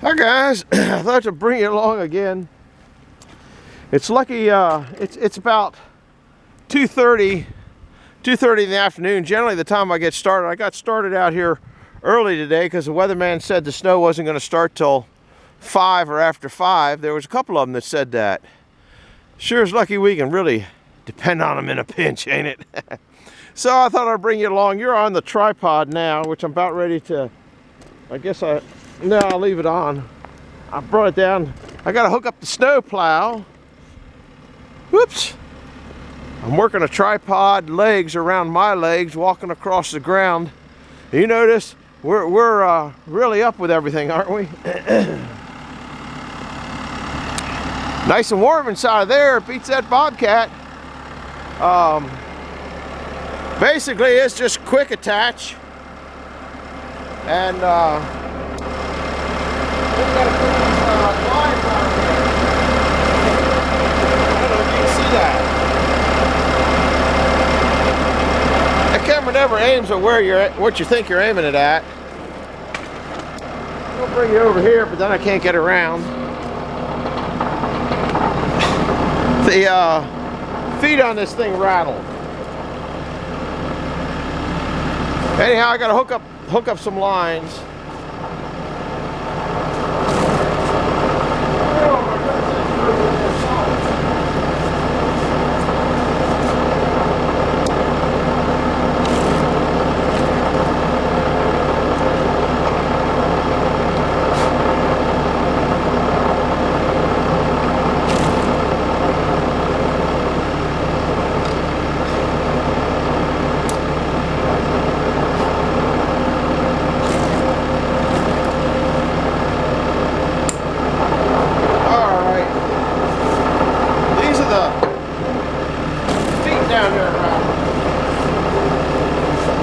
Hi guys, I thought to bring you along again. It's lucky, it's about 2:30 in the afternoon. Generally the time I get started. I got started out here early today because the weatherman said the snow wasn't going to start till 5 or after 5. There was a couple of them that said that. Sure is lucky we can really depend on them in a pinch, ain't it? So I thought I'd bring you along. You're on the tripod now, which I'm about ready to, no, I'll leave it on. I brought it down. I got to hook up the snow plow. Whoops. I'm working a tripod legs around my legs, walking across the ground. You notice we're really up with everything, aren't we? Nice and warm inside of there. It beats that Bobcat. Basically, it's just quick attach. And we've got to put these lines on here. I don't know if you can see that. The camera never aims at what you think you're aiming it at. I'll bring you over here, but then I can't get around. The feet on this thing rattle. Anyhow, I got to hook up some lines.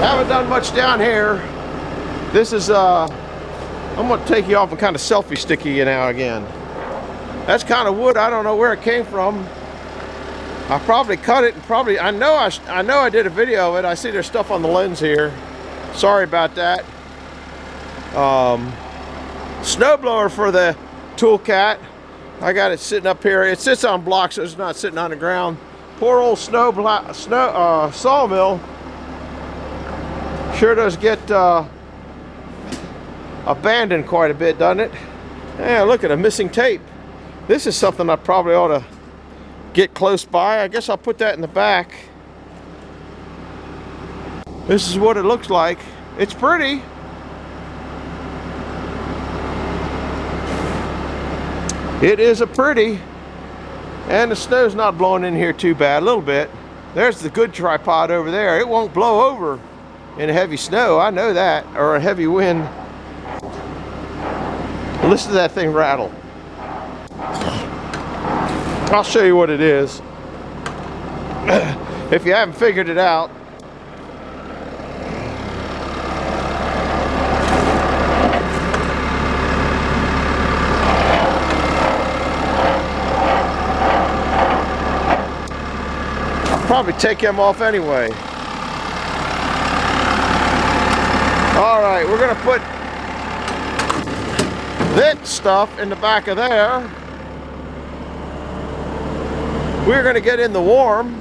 Haven't done much down here. This is I'm going to take you off and kind of selfie stick you now again. That's kind of wood. I don't know where it came from. I probably cut it and probably I know I did a video of it. I see there's stuff on the lens here. Sorry about that. Snowblower for the Toolcat. I got it sitting up here. It sits on blocks, so it's not sitting on the ground. Poor old sawmill sure does get abandoned quite a bit, doesn't it? Yeah, look at a missing tape. This is something I probably ought to get close by. I guess I'll put that in the back. This is what it looks like. It's pretty. It is a pretty. And the snow's not blowing in here too bad, a little bit. There's the good tripod over there. It won't blow over in heavy snow, I know that, or a heavy wind. Listen to that thing rattle. I'll show you what it is. If you haven't figured it out. Probably take him off anyway. All right, we're gonna put that stuff in the back of there. We're gonna get in the warm.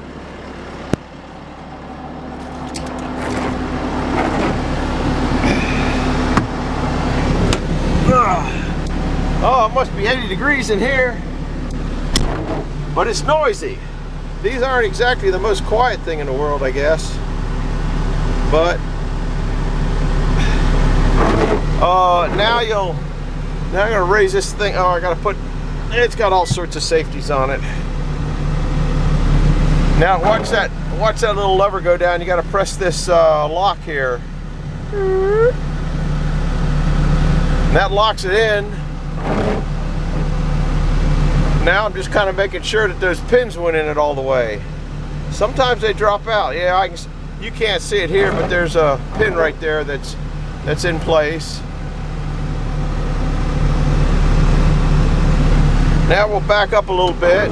Oh, it must be 80 degrees in here, but it's noisy. These aren't exactly the most quiet thing in the world, I guess. But now I'm gonna raise this thing. Oh, I gotta it's got all sorts of safeties on it. Now watch that little lever go down. You gotta press this lock here. And that locks it in. Now I'm just kind of making sure that those pins went in it all the way. Sometimes they drop out. Yeah, you can't see it here, but there's a pin right there that's in place. Now we'll back up a little bit.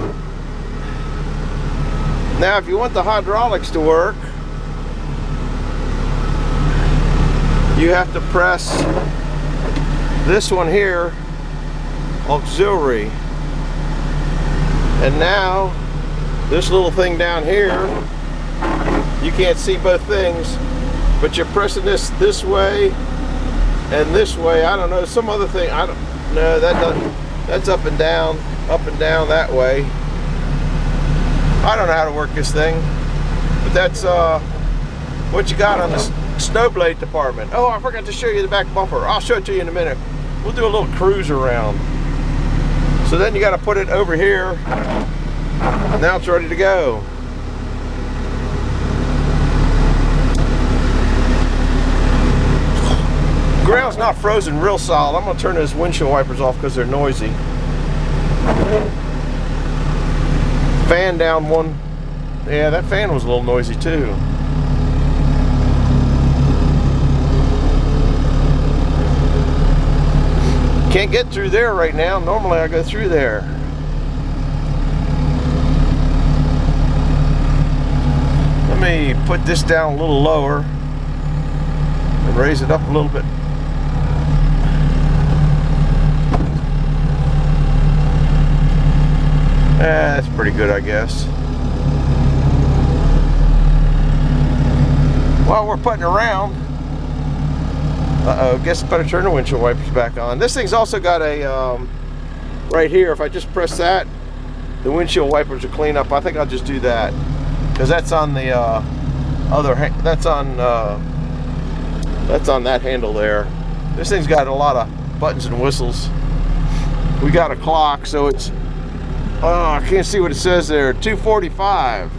Now if you want the hydraulics to work, you have to press this one here auxiliary. And now this little thing down here, you can't see both things, but you're pressing this way and this way. I don't know, some other thing. I don't know. That doesn't. That's up and down that way. I don't know how to work this thing, but that's what you got on the snow blade department. Oh, I forgot to show you the back bumper. I'll show it to you in a minute. We'll do a little cruise around. So then you got to put it over here. Now it's ready to go. Ground's not frozen real solid. I'm going to turn those windshield wipers off because they're noisy. Fan down one. Yeah, that fan was a little noisy too. Can't get through there right now. Normally I go through there. Let me put this down a little lower and raise it up a little bit. That's pretty good, I guess. While we're putting around, guess I better turn the windshield wipers back on. This thing's also got a, right here, if I just press that, the windshield wipers will clean up. I think I'll just do that, because that's on the that's on that handle there. This thing's got a lot of buttons and whistles. We got a clock, so it's, oh, I can't see what it says there. 2:45.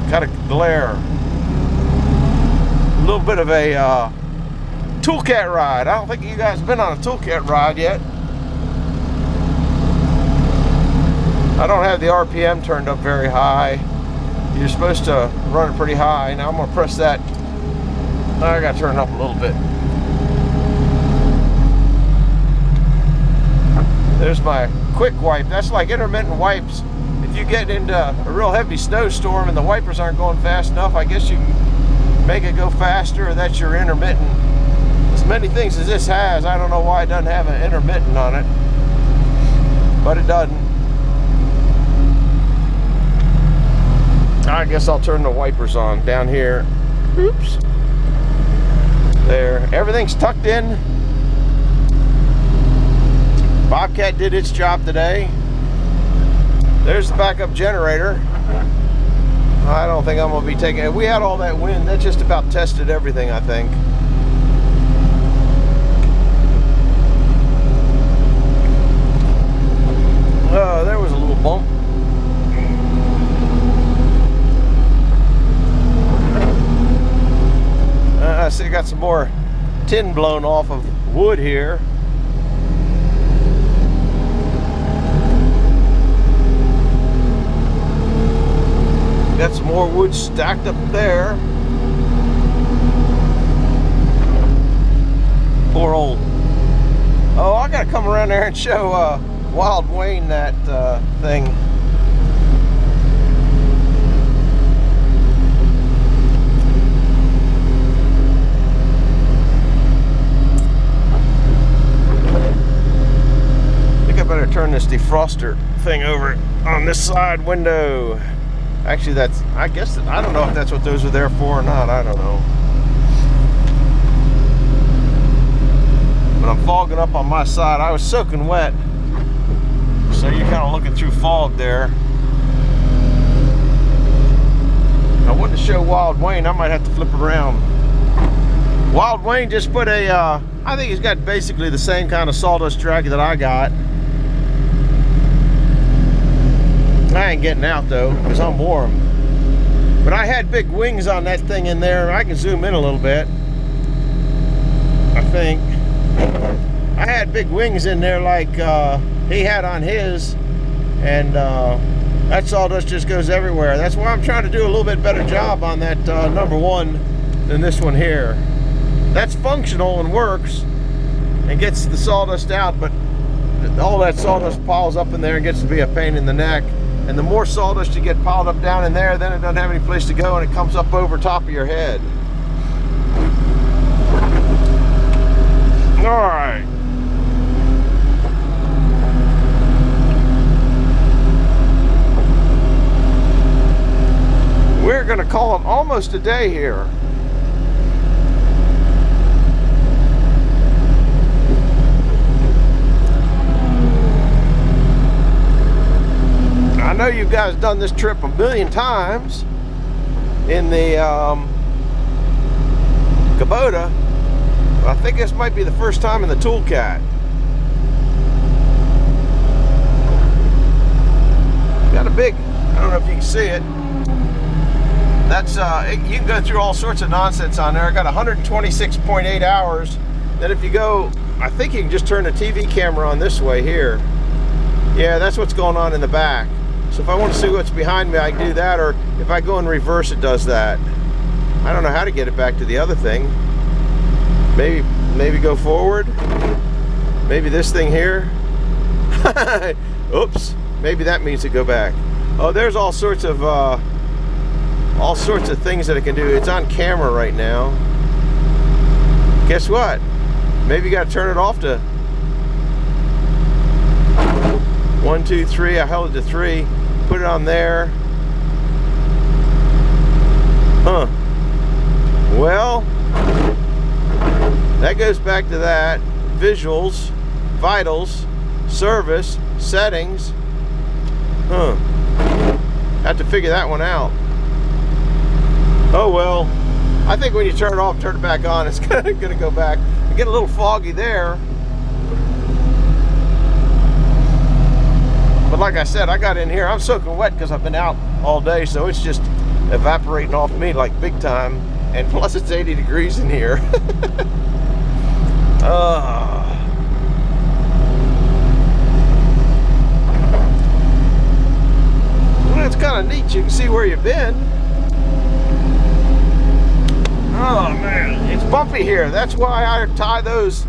Got a glare. A little bit of a toolcat ride. I don't think you guys have been on a toolcat ride yet. I don't have the RPM turned up very high. You're supposed to run it pretty high. Now I'm going to press that. I got to turn it up a little bit. There's my quick wipe. That's like intermittent wipes. If you get into a real heavy snowstorm and the wipers aren't going fast enough, I guess you can make it go faster, or that's your intermittent. As many things as this has, I don't know why it doesn't have an intermittent on it, but it doesn't. I guess I'll turn the wipers on down here. Oops. There. Everything's tucked in. Bobcat did its job today. There's the backup generator. I don't think I'm going to be taking it. We had all that wind. That just about tested everything, I think. Oh, there was a little bump. I see I got some more tin blown off of wood here. Got some more wood stacked up there. Poor old. Oh, I gotta come around there and show Wild Wayne that thing. I think I better turn this defroster thing over on this side window. Actually, that's, I guess, I don't know if that's what those are there for or not. I don't know. But I'm fogging up on my side. I was soaking wet, so you're kind of looking through fog there. I wanted to show Wild Wayne. I might have to flip around. Wild Wayne just put a, I think he's got basically the same kind of sawdust drag that I got. I ain't getting out though, because I'm warm. But I had big wings on that thing in there. I can zoom in a little bit. I think. I had big wings in there like he had on his. And that sawdust just goes everywhere. That's why I'm trying to do a little bit better job on that number one than this one here. That's functional and works and gets the sawdust out, but all that sawdust piles up in there and gets to be a pain in the neck. And the more sawdust you get piled up down in there, then it doesn't have any place to go and it comes up over top of your head. All right. gonna call it almost a day here. I know you guys done this trip a million times in the Kubota, but I think this might be the first time in the Toolcat. Got a big, I don't know if you can see it. That's you can go through all sorts of nonsense on there. I got 126.8 hours. Then if you go, I think you can just turn the TV camera on this way here. Yeah, that's what's going on in the back. So if I want to see what's behind me, I can do that, or if I go in reverse, it does that. I don't know how to get it back to the other thing. Maybe go forward. Maybe this thing here. Oops. Maybe that means to go back. Oh, there's all sorts of things that it can do. It's on camera right now. Guess what? Maybe you got to turn it off to 1, 2, 3. I held it to 3. Put it on there. Huh. Well, that goes back to that. Visuals, vitals, service, settings. Huh. Have to figure that one out. Oh well. I think when you turn it off, turn it back on, it's gonna go back. I get a little foggy there. But like I said, I got in here. I'm soaking wet because I've been out all day, so it's just evaporating off me like big time. And plus it's 80 degrees in here. Well, it's kind of neat. You can see where you've been. Oh man, it's bumpy here. That's why I tie those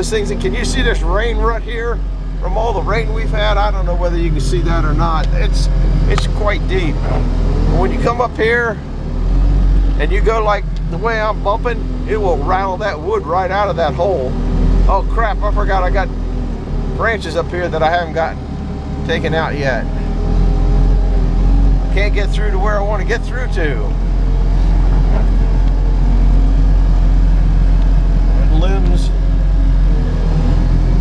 things. And can you see this rain rut here from all the rain we've had? I don't know whether you can see that or not. It's quite deep. When you come up here and you go like the way I'm bumping, it will rattle that wood right out of that hole. Oh crap, I forgot I got branches up here that I haven't got taken out yet. Can't get through to where I want to get through to. And limbs.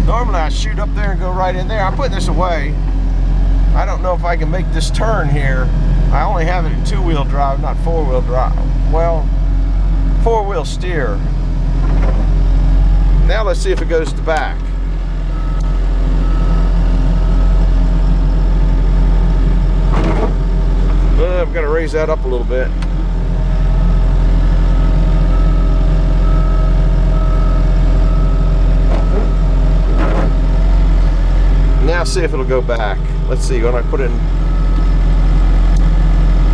Normally I shoot up there and go right in there. I'm putting this away. I don't know if I can make this turn here. I only have it in 2-wheel drive, not 4-wheel drive. Well, 4-wheel steer. Now let's see if it goes to back. I've got to raise that up a little bit. Now see if it'll go back. Let's see when I put it in.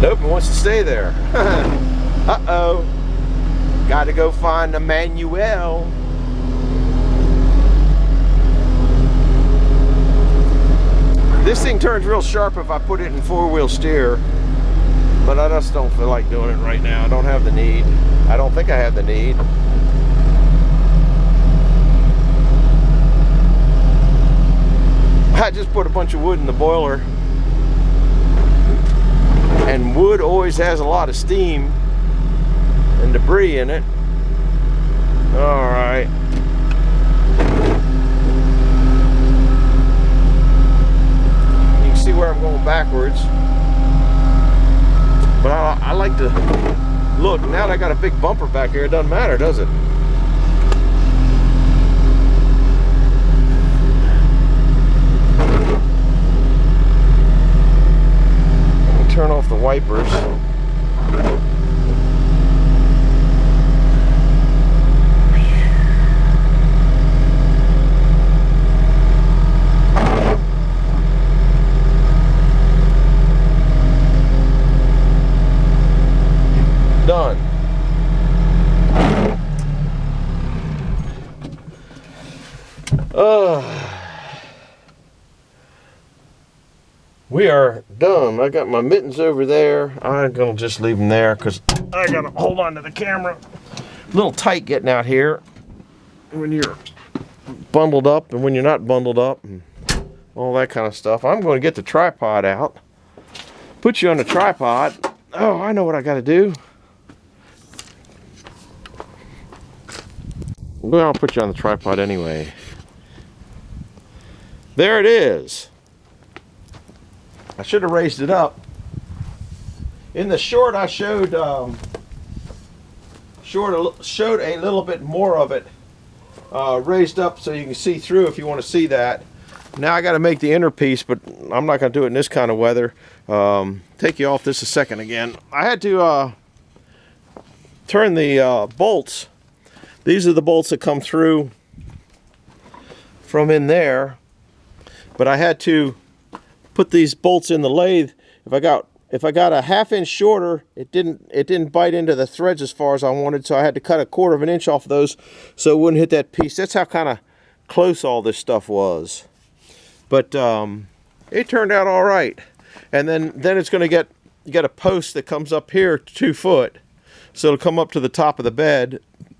Nope, it wants to stay there. Uh-oh. Got to go find the manual. This thing turns real sharp if I put it in 4-wheel steer, but I just don't feel like doing it right now. I don't have the need. I don't think I have the need. I just put a bunch of wood in the boiler, and wood always has a lot of steam and debris in it. All right. You can see where I'm going backwards, but I like to look. Now that I got a big bumper back here, it doesn't matter, does it? Turn off the wipers. Done. We are done. I got my mittens over there. I'm gonna just leave them there because I gotta hold on to the camera. A little tight getting out here when you're bundled up and when you're not bundled up and all that kind of stuff. I'm going to get the tripod out, put you on the tripod, Oh, I know what I got to do. Well, I'll put you on the tripod anyway. There it is. I should have raised it up. In the short, I showed showed a little bit more of it raised up so you can see through if you want to see that. Now I got to make the inner piece, but I'm not going to do it in this kind of weather. Take you off this a second again. I had to turn the bolts. These are the bolts that come through from in there, but I had to put these bolts in the lathe. If I got a ½ inch shorter, it didn't bite into the threads as far as I wanted, so I had to cut a 1/4 of an inch off of those so it wouldn't hit that piece. That's how kind of close all this stuff was. But it turned out all right. And then it's going to get, you got a post that comes up here 2 foot, so it'll come up to the top of the bed,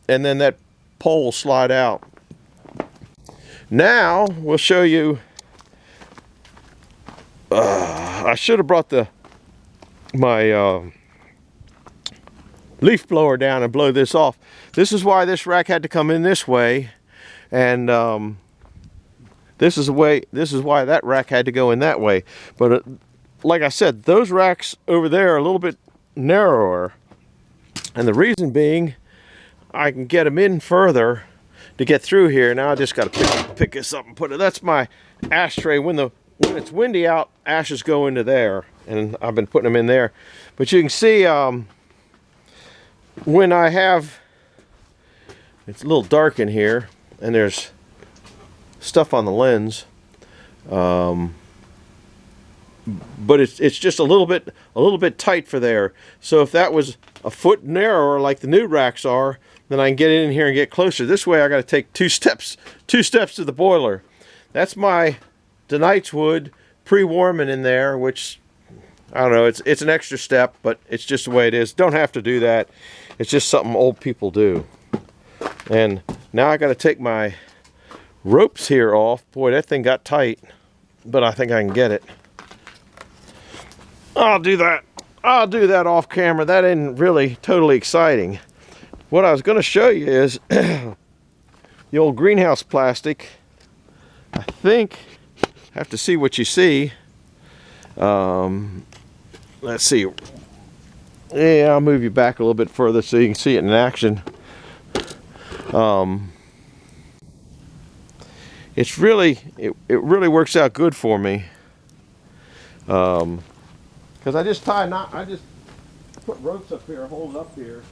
and then that pole will slide out. Now we'll show you. I should have brought my leaf blower down and blow this off. This is why this rack had to come in this way, and this is why that rack had to go in that way. But like I said, those racks over there are a little bit narrower, and the reason being I can get them in further to get through here. Now I just got to pick this up and put it. That's my ashtray. When it's windy out, ashes go into there, and I've been putting them in there. But you can see when I have, it's a little dark in here, and there's stuff on the lens, but it's just a little bit tight for there. So if that was a foot narrower like the new racks are, then I can get in here and get closer. This way I got to take two steps to the boiler. That's my tonight's wood pre-warming in there, which I don't know, it's an extra step, but it's just the way it is. Don't have to do that. It's just something old people do. And now I got to take my ropes here off. Boy, that thing got tight, but I think I can get it. I'll do that off camera. That isn't really totally exciting. What I was going to show you is the old greenhouse plastic. I think, have to see what you see. Let's see. Yeah, I'll move you back a little bit further so you can see it in action. It really works out good for me. Because I just put ropes up here, hold it up here.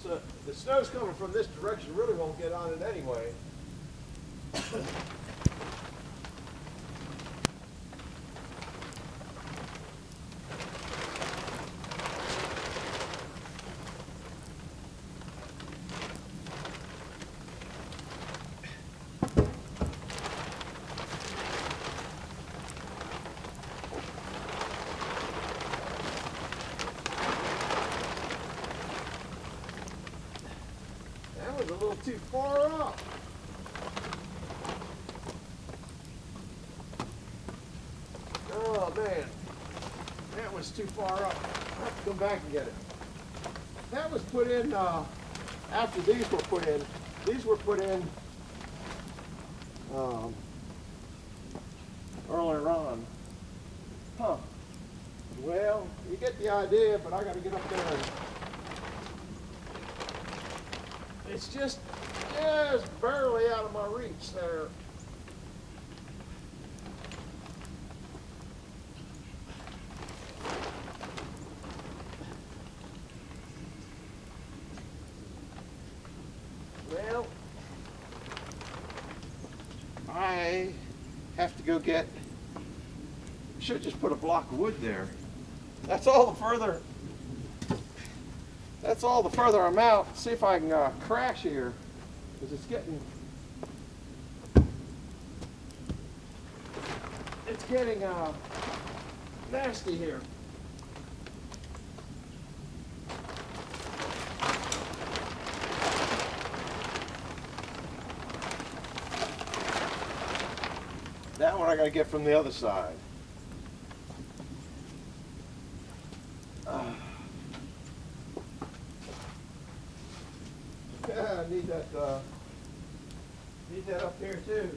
So the snow's coming from this direction, really won't get on it anyway. That was a little too far up. Oh man, that was too far up. I have to come back and get it. That was put in after these were put in. These were put in earlier on. Huh. Well, you get the idea, but I got to get up there and it's just barely out of my reach there. Well, I have to go get, should just put a block of wood there. That's all the further I'm out. See if I can crash here, because it's getting nasty here. That one I gotta get from the other side. need that up here too.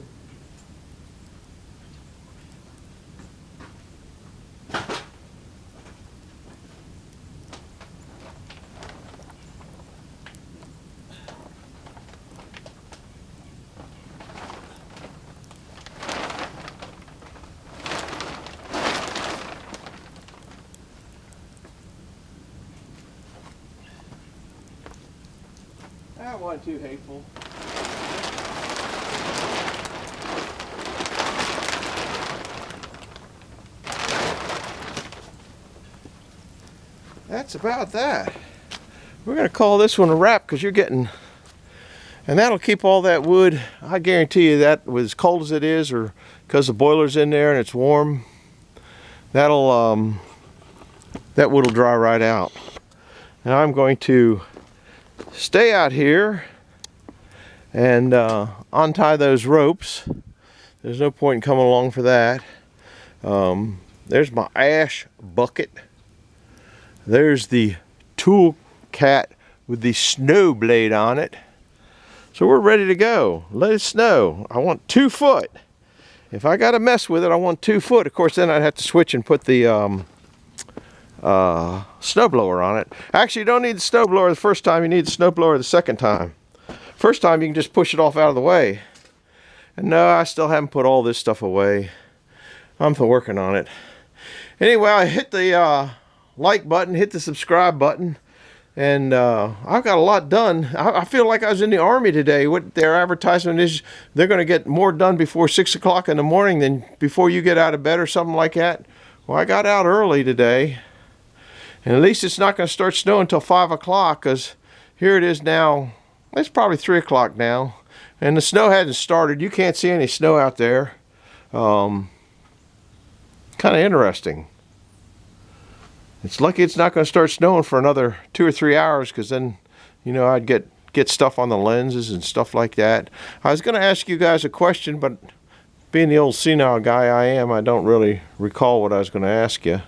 That wasn't too hateful. That's about that. We're going to call this one a wrap because you're getting, and that'll keep all that wood. I guarantee you that, with as cold as it is, or because the boiler's in there and it's warm, that'll that wood will dry right out. Now I'm going to stay out here and untie those ropes. There's no point in coming along for that. There's my ash bucket. There's the tool cat with the snow blade on it. So we're ready to go. Let it snow. I want 2 foot. If I got to mess with it, I want 2 foot. Of course, then I'd have to switch and put the snowblower on it. Actually, you don't need the snowblower the first time. You need the snowblower the second time. First time, you can just push it off out of the way. And no, I still haven't put all this stuff away. I'm still working on it. Anyway, I hit the like button, hit the subscribe button, and I've got a lot done. I feel like I was in the Army today. What their advertisement is, they're going to get more done before 6 o'clock in the morning than before you get out of bed or something like that. Well, I got out early today, and at least it's not going to start snowing until 5 o'clock, because here it is now. It's probably 3 o'clock now, and the snow hasn't started. You can't see any snow out there. Kind of interesting. It's lucky it's not going to start snowing for another 2 or 3 hours, because then, you know, I'd get stuff on the lenses and stuff like that. I was going to ask you guys a question, but being the old senile guy I am, I don't really recall what I was going to ask you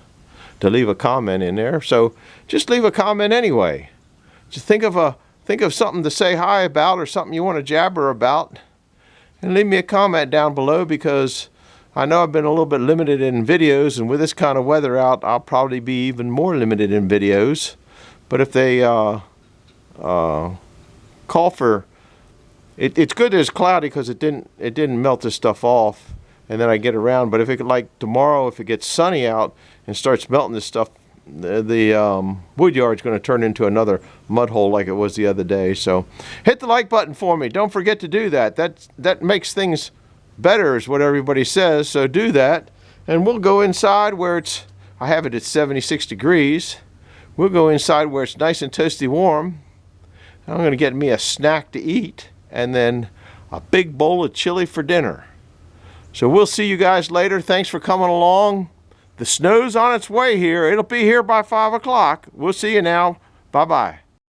to leave a comment in there. So just leave a comment anyway. Just think of something to say hi about, or something you want to jabber about, and leave me a comment down below, because I know I've been a little bit limited in videos, and with this kind of weather out, I'll probably be even more limited in videos. But if they call for it's good that it's cloudy, because it didn't melt this stuff off, and then I get around. But if it, like tomorrow, if it gets sunny out and starts melting this stuff, the wood yard's going to turn into another mud hole like it was the other day. So hit the like button for me. Don't forget to do that. That makes things better, is what everybody says. So do that, and we'll go inside where I have it at 76 degrees. We'll go inside where it's nice and toasty warm. I'm going to get me a snack to eat, and then a big bowl of chili for dinner. So we'll see you guys later. Thanks for coming along. The snow's on its way here. It'll be here by 5 o'clock. We'll see you now. Bye-bye.